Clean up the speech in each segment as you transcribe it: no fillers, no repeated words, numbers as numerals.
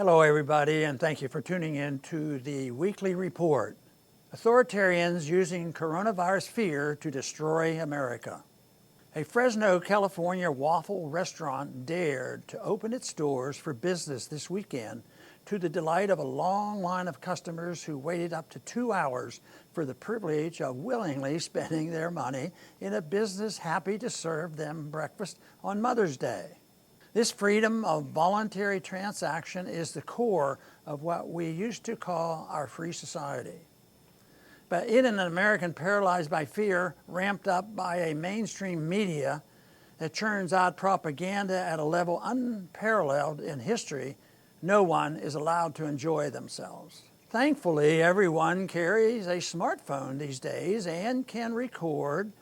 Hello everybody, and thank you for tuning in to the weekly report. Authoritarians using coronavirus fear to destroy America. A Fresno, California waffle restaurant dared to open its doors for business this weekend to the delight of a long line of customers who waited up to 2 hours for the privilege of willingly spending their money in a business happy to serve them breakfast on Mother's Day. This freedom of voluntary transaction is the core of what we used to call our free society. But in an American paralyzed by fear, ramped up by a mainstream media that churns out propaganda at a level unparalleled in history, no one is allowed to enjoy themselves. Thankfully, everyone carries a smartphone these days and can record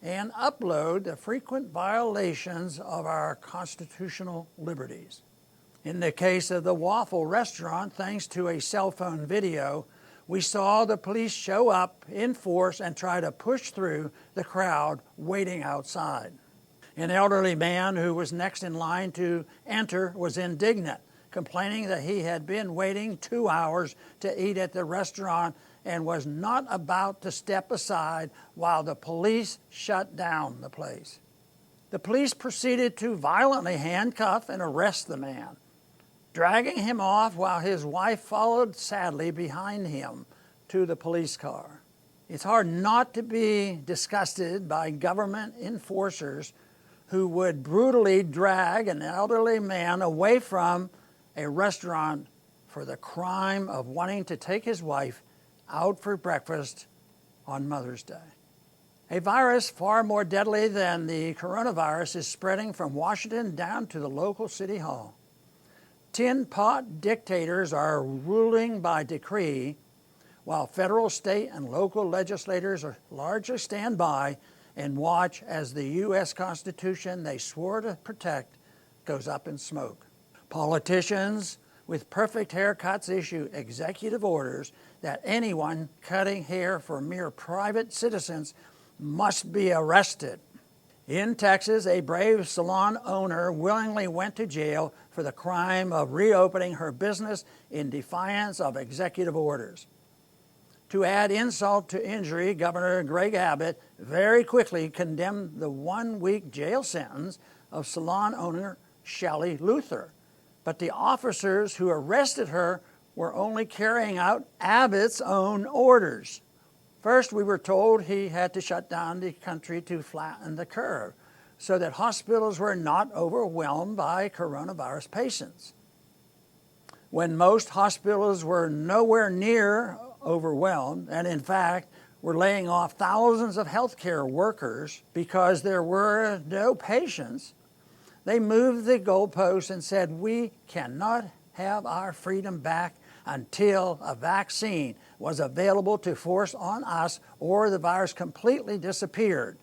and upload the frequent violations of our constitutional liberties. In the case of the waffle restaurant, thanks to a cell phone video, we saw the police show up in force and try to push through the crowd waiting outside. An elderly man who was next in line to enter was indignant, complaining that he had been waiting 2 hours to eat at the restaurant and was not about to step aside while the police shut down the place. The police proceeded to violently handcuff and arrest the man, dragging him off while his wife followed sadly behind him to the police car. It's hard not to be disgusted by government enforcers who would brutally drag an elderly man away from a restaurant for the crime of wanting to take his wife out for breakfast on Mother's Day. A virus far more deadly than the coronavirus is spreading from Washington down to the local city hall. Tin pot dictators are ruling by decree, while federal, state, and local legislators are largely stand by and watch as the U.S. Constitution they swore to protect goes up in smoke. Politicians with perfect haircuts issue executive orders that anyone cutting hair for mere private citizens must be arrested. In Texas, a brave salon owner willingly went to jail for the crime of reopening her business in defiance of executive orders. To add insult to injury, Governor Greg Abbott very quickly condemned the 1-week jail sentence of salon owner Shelley Luther. But the officers who arrested her were only carrying out Abbott's own orders. First, we were told he had to shut down the country to flatten the curve so that hospitals were not overwhelmed by coronavirus patients. When most hospitals were nowhere near overwhelmed, and in fact were laying off thousands of healthcare workers because there were no patients, they moved the goalposts and said, we cannot have our freedom back until a vaccine was available to force on us or the virus completely disappeared,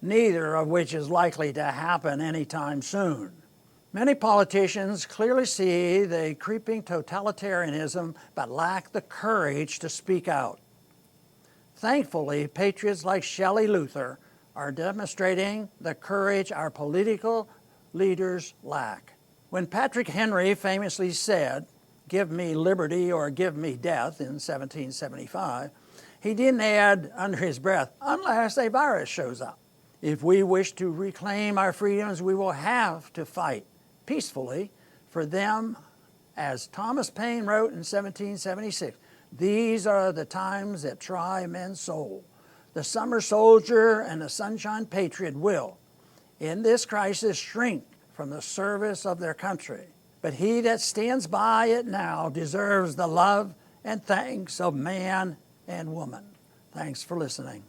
neither of which is likely to happen anytime soon. Many politicians clearly see the creeping totalitarianism but lack the courage to speak out. Thankfully, patriots like Shelley Luther are demonstrating the courage our political leaders lack. When Patrick Henry famously said, "Give me liberty or give me death," in 1775, he didn't add under his breath, "unless a virus shows up." If we wish to reclaim our freedoms, we will have to fight peacefully for them. As Thomas Paine wrote in 1776, "These are the times that try men's soul. The summer soldier and the sunshine patriot will, in this crisis, shrink from the service of their country. But he that stands by it now deserves the love and thanks of man and woman." Thanks for listening.